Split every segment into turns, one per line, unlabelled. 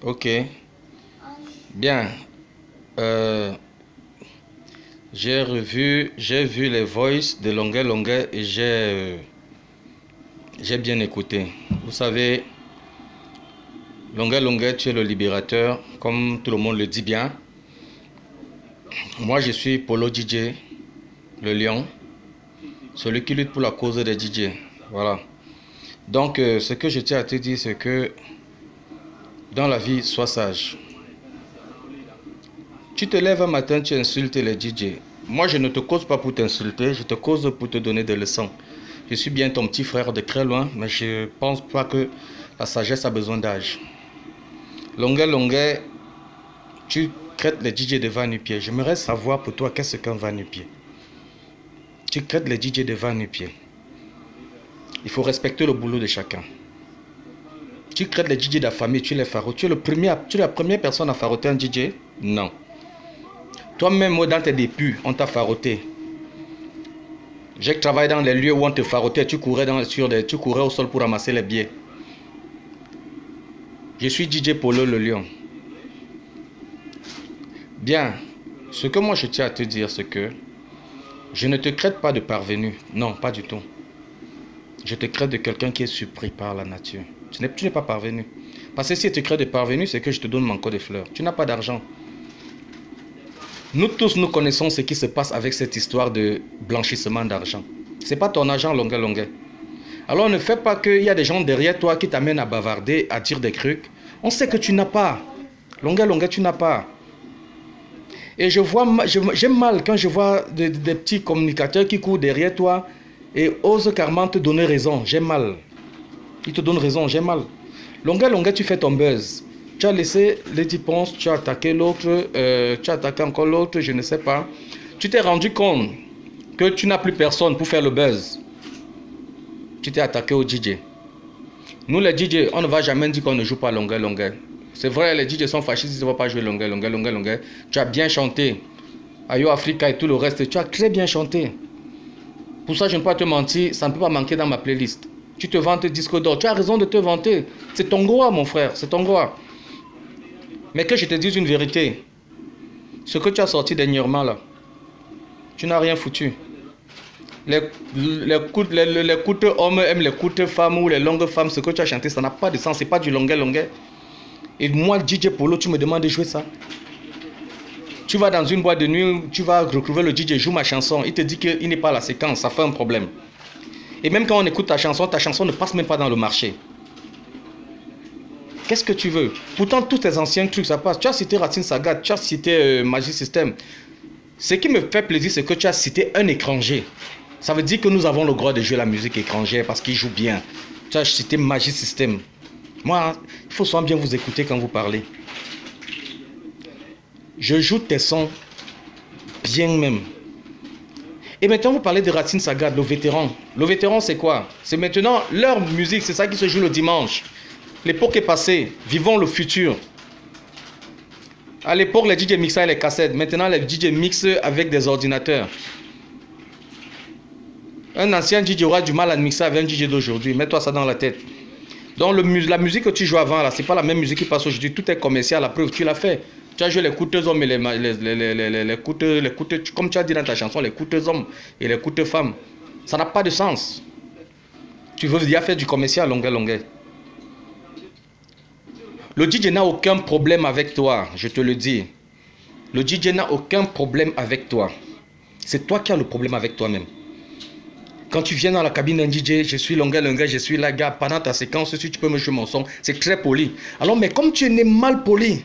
Ok, bien. Euh, j'ai vu les voices de Longuet Longuet et j'ai bien écouté. Vous savez, Longuet Longuet, tu es le libérateur, comme tout le monde le dit bien. Moi, je suis Polo DJ, le lion, celui qui lutte pour la cause des DJ. Voilà. Donc, ce que je tiens à te dire, c'est que dans la vie, sois sage. Tu te lèves un matin, tu insultes les DJ. Moi, je ne te cause pas pour t'insulter, je te cause pour te donner des leçons. Je suis bien ton petit frère de très loin, mais je pense pas que la sagesse a besoin d'âge. Longuet, longuet, tu crêtes les DJ de va-nu-pied. J'aimerais savoir pour toi qu'est-ce qu'un va-nu-pied. Tu crêtes les DJ de va-nu-pied. Il faut respecter le boulot de chacun. Tu crêtes les DJ de la famille, tu les farotes. Tu es la première personne à faroter un DJ? Non. Toi-même, dans tes débuts, on t'a faroté. J'ai travaillé dans les lieux où on te farotait, tu courais au sol pour ramasser les billets. Je suis DJ Polo le lion. Bien, ce que moi je tiens à te dire, c'est que je ne te crête pas de parvenu. Non, pas du tout. Je te crête de quelqu'un qui est surpris par la nature. Tu n'es pas parvenu. Parce que si tu te crées de parvenu, c'est que je te donne mon code de fleurs. Tu n'as pas d'argent. Nous tous, nous connaissons ce qui se passe avec cette histoire de blanchissement d'argent. Ce n'est pas ton argent, longuet, longuet. Alors ne fais pas qu'il y a des gens derrière toi qui t'amènent à bavarder, à dire des trucs. On sait que tu n'as pas. Longuet, longuet, tu n'as pas. Et j'ai mal quand je vois des petits communicateurs qui courent derrière toi et osent carrément te donner raison. J'ai mal. Ils te donnent raison, j'ai mal. Longuet, longuet, tu fais ton buzz. Tu as laissé Lady Ponce, tu as attaqué l'autre, tu as attaqué encore l'autre, je ne sais pas. Tu t'es rendu compte que tu n'as plus personne pour faire le buzz. Tu t'es attaqué au DJ. Nous les DJ, on ne va jamais dire qu'on ne joue pas longuet, longuet. C'est vrai, les DJ sont fascistes, ils ne vont pas jouer longuet, longuet, longuet, longuet. Tu as bien chanté. Ayo Africa et tout le reste, tu as très bien chanté. Pour ça, je ne peux pas te mentir, ça ne peut pas manquer dans ma playlist. Tu te vantes disque d'or, tu as raison de te vanter. C'est ton droit, mon frère, c'est ton droit. Mais que je te dise une vérité, ce que tu as sorti dernièrement là, tu n'as rien foutu. Les courtes hommes aiment les courtes femmes ou les longues femmes, ce que tu as chanté, ça n'a pas de sens, c'est pas du longuet longuet. Et moi, DJ Polo, tu me demandes de jouer ça. Tu vas dans une boîte de nuit, tu vas retrouver le DJ, joue ma chanson, il te dit qu'il n'est pas à la séquence, ça fait un problème. Et même quand on écoute ta chanson ne passe même pas dans le marché. Qu'est-ce que tu veux? Pourtant, tous tes anciens trucs, ça passe. Tu as cité Racine Saga, tu as cité Magic System. Ce qui me fait plaisir, c'est que tu as cité un étranger. Ça veut dire que nous avons le droit de jouer la musique étrangère parce qu'il joue bien. Tu as cité Magic System. Moi, il faut souvent bien vous écouter quand vous parlez. Je joue tes sons bien même. Et maintenant, vous parlez de Racine Saga, le vétéran. Le vétéran, c'est quoi? C'est maintenant leur musique, c'est ça qui se joue le dimanche. L'époque est passée, vivons le futur. À l'époque, les DJ mixaient les cassettes. Maintenant, les DJ mixent avec des ordinateurs. Un ancien DJ aura du mal à mixer avec un DJ d'aujourd'hui. Mets-toi ça dans la tête. Donc, la musique que tu joues avant, ce n'est pas la même musique qui passe aujourd'hui. Tout est commercial, la preuve, tu l'as fait. Tu as joué les coûteux hommes et les coûteux, comme tu as dit dans ta chanson, les coûteux hommes et les coûteux femmes. Ça n'a pas de sens. Tu veux dire faire du commercial, longuet, longuet. Le DJ n'a aucun problème avec toi, je te le dis. Le DJ n'a aucun problème avec toi. C'est toi qui as le problème avec toi-même. Quand tu viens dans la cabine d'un DJ, je suis longuet, longuet, je suis là, gars, pendant ta séquence, si tu peux me jouer mon son, c'est très poli. Alors, mais comme tu es mal poli,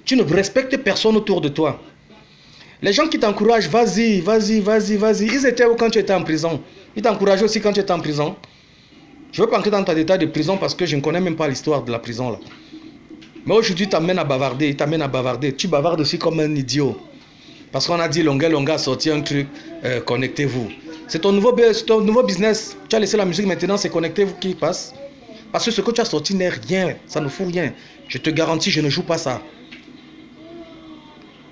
tu ne respectes personne autour de toi. Les gens qui t'encouragent, vas-y, vas-y, vas-y, vas-y. Ils étaient où quand tu étais en prison? Ils t'encourageaient aussi quand tu étais en prison? Je ne veux pas entrer dans ta détail de prison parce que je ne connais même pas l'histoire de la prison là. Mais aujourd'hui, il t'amène à bavarder, il t'amène à bavarder. Tu bavardes aussi comme un idiot. Parce qu'on a dit, longuet, longuet a sorti un truc, connectez-vous. C'est ton nouveau business. Tu as laissé la musique maintenant, c'est connectez-vous qui passe. Parce que ce que tu as sorti n'est rien, ça ne fout rien. Je te garantis, je ne joue pas ça.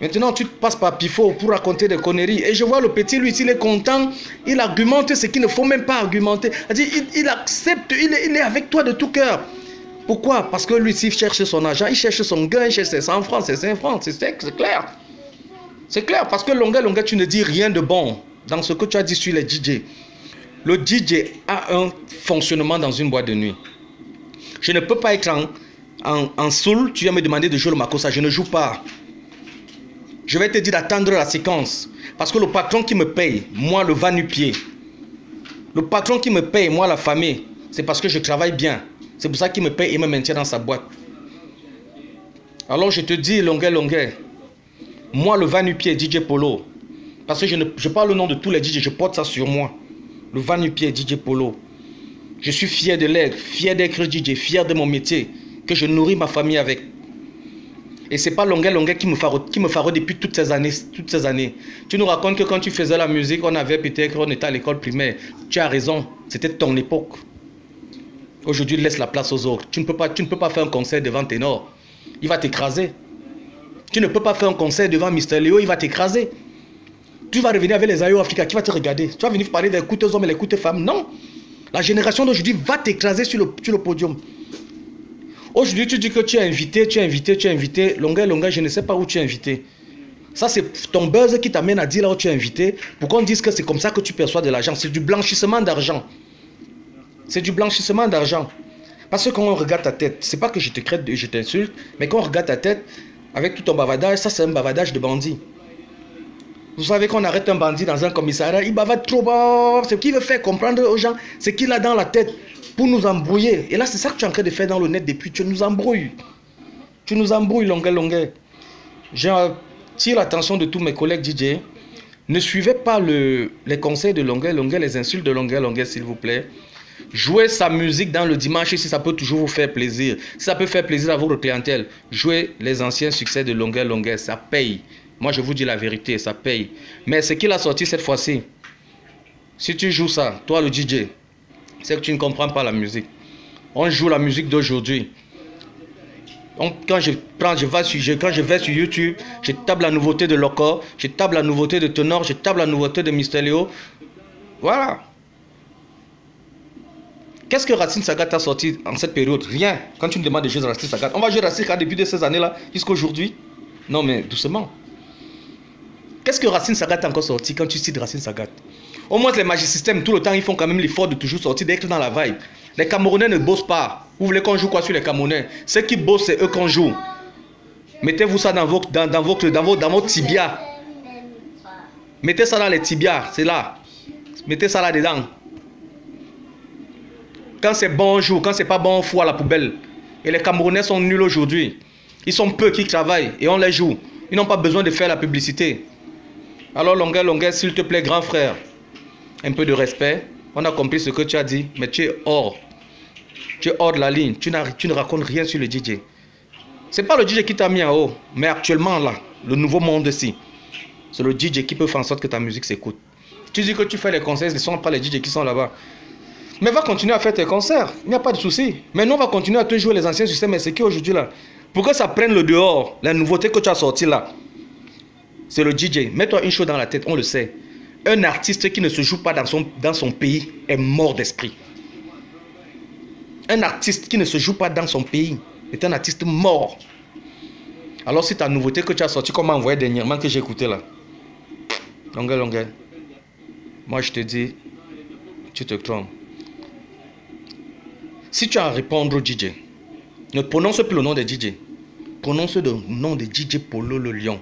Maintenant, tu passes par Pifo pour raconter des conneries. Et je vois le petit, lui, s'il est content, il argumente ce qu'il ne faut même pas argumenter. Il accepte, il est avec toi de tout cœur. Pourquoi? Parce que lui, s'il cherche son argent, il cherche son gain, il cherche ses 100 francs, ses 5 francs. C'est clair. C'est clair, parce que longueur, tu ne dis rien de bon dans ce que tu as dit sur les DJ. Le DJ a un fonctionnement dans une boîte de nuit. Je ne peux pas être en soul, tu viens me demander de jouer le makossa, je ne joue pas. Je vais te dire d'attendre la séquence. Parce que le patron qui me paye, moi le va-nu-pied. Le patron qui me paye, moi la famille, c'est parce que je travaille bien. C'est pour ça qu'il me paye et me maintient dans sa boîte. Alors je te dis, longueur. Moi le va-nu-pied, DJ Polo. Parce que je parle au nom de tous les DJ, je porte ça sur moi. Le va-nu-pied, DJ Polo. Je suis fier de l'être, fier d'être DJ, fier de mon métier, que je nourris ma famille avec. Et c'est pas longueur qui me faraude depuis toutes ces années. Tu nous racontes que quand tu faisais la musique, on était à l'école primaire. Tu as raison, c'était ton époque. Aujourd'hui, laisse la place aux autres. Tu ne peux pas faire un concert devant Ténor. Il va t'écraser. Tu ne peux pas faire un concert devant Mister Léo, il va t'écraser. Tu vas revenir avec les Ayo Africa qui va te regarder. Tu vas venir parler des coups hommes et les coups femmes. Non. La génération d'aujourd'hui va t'écraser sur le podium. Aujourd'hui, tu dis que tu es invité. Longueur, je ne sais pas où tu es invité. Ça, c'est ton buzz qui t'amène à dire là où tu es invité. Pour qu'on dise que c'est comme ça que tu perçois de l'argent. C'est du blanchissement d'argent. C'est du blanchissement d'argent. Parce que quand on regarde ta tête, c'est pas que je te crête, je t'insulte, mais quand on regarde ta tête, avec tout ton bavardage, ça c'est un bavardage de bandit. Vous savez qu'on arrête un bandit dans un commissariat, il bavarde trop bas. Ce qu'il veut faire comprendre aux gens, c'est qu'il a dans la tête pour nous embrouiller. Et là, c'est ça que tu es en train de faire dans le net depuis. Tu nous embrouilles. Tu nous embrouilles, longueur. J'attire l'attention de tous mes collègues DJ. Ne suivez pas les conseils de longueur, les insultes de longueur, s'il vous plaît. Jouez sa musique dans le dimanche si ça peut toujours vous faire plaisir. Si ça peut faire plaisir à votre clientèle, jouez les anciens succès de longueur, ça paye. Moi, je vous dis la vérité, ça paye. Mais ce qu'il a sorti cette fois-ci, si tu joues ça, toi le DJ, c'est que tu ne comprends pas la musique. On joue la musique d'aujourd'hui. Quand je vais sur YouTube, je tape la nouveauté de Loco, je tape la nouveauté de Tenor, je tape la nouveauté de Mister Léo. Voilà. Qu'est-ce que Racine Sagat a sorti en cette période? Rien. Quand tu me demandes de jouer Racine Sagat, on va jouer Racine Sagat depuis ces années-là jusqu'à aujourd'hui. Non mais doucement. Qu'est-ce que Racine Sagat a encore sorti quand tu cites Racine Sagat? Au moins les Magisystèmes, tout le temps, ils font quand même l'effort de toujours sortir, d'être dans la vibe. Les Camerounais ne bossent pas. Vous voulez qu'on joue quoi sur les Camerounais? Ceux qui bossent, c'est eux qu'on joue. Mettez-vous ça dans votre tibia. Mettez ça dans les tibias, c'est là. Mettez ça là-dedans. Quand c'est bon, on joue. Quand c'est pas bon, on fout à la poubelle. Et les Camerounais sont nuls aujourd'hui. Ils sont peu qui travaillent et on les joue. Ils n'ont pas besoin de faire la publicité. Alors, longueur, s'il te plaît, grand frère, un peu de respect. On a compris ce que tu as dit, mais tu es hors. Tu es hors de la ligne. Tu ne racontes rien sur le DJ. C'est pas le DJ qui t'a mis en haut, mais actuellement là, le nouveau monde ici, c'est le DJ qui peut faire en sorte que ta musique s'écoute. Tu dis que tu fais les concerts, ce ne sont pas les DJ qui sont là-bas. Mais va continuer à faire tes concerts, il n'y a pas de souci. Mais nous, on va continuer à te jouer les anciens systèmes, mais c'est qui aujourd'hui là? Pour que ça prenne le dehors, la nouveauté que tu as sortie là, c'est le DJ. Mets-toi une chose dans la tête, on le sait. Un artiste qui ne se joue pas dans son pays est mort d'esprit. Un artiste qui ne se joue pas dans son pays est un artiste mort. Alors si ta nouveauté que tu as sortie, comme m'a envoyé dernièrement, que j'ai écouté là, longueur, moi je te dis, tu te trompes. Si tu as à répondre au DJ, ne prononce plus le nom de DJ. Prononce le nom de DJ Polo le Lion.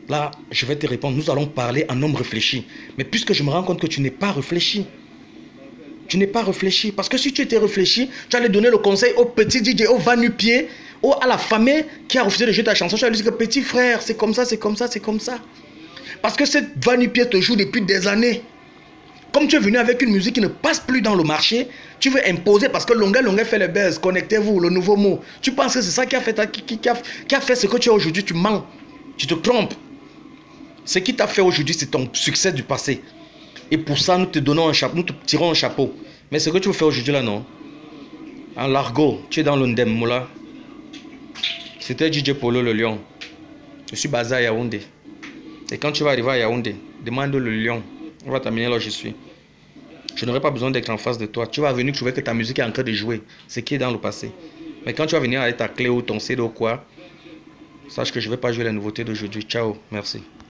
Là, je vais te répondre. Nous allons parler en homme réfléchi. Mais puisque je me rends compte que tu n'es pas réfléchi. Tu n'es pas réfléchi. Parce que si tu étais réfléchi, tu allais donner le conseil au petit DJ, au va-nu-pied, à la famille qui a refusé de jouer ta chanson. Tu allais dire que petit frère, c'est comme ça, c'est comme ça, c'est comme ça. Parce que cette va-nu-pied te joue depuis des années. Comme tu es venu avec une musique qui ne passe plus dans le marché, tu veux imposer parce que longueur fait le buzz. Connectez-vous, le nouveau mot. Tu penses que c'est ça qui a fait ce que tu as aujourd'hui. Tu mens. Tu te trompes. Ce qui t'a fait aujourd'hui, c'est ton succès du passé. Et pour ça, nous te donnons un chapeau, nous te tirons un chapeau. Mais ce que tu veux faire aujourd'hui là, non? En l'argot, tu es dans l'Ondem, Moula. C'était DJ Polo le Lion. Je suis basé à Yaoundé. Et quand tu vas arriver à Yaoundé, demande le Lion. On va t'amener là où je suis. Je n'aurai pas besoin d'être en face de toi. Tu vas venir trouver que ta musique est en train de jouer, ce qui est dans le passé. Mais quand tu vas venir avec ta clé ou ton CD ou quoi, sache que je ne vais pas jouer les nouveautés d'aujourd'hui. Ciao, merci.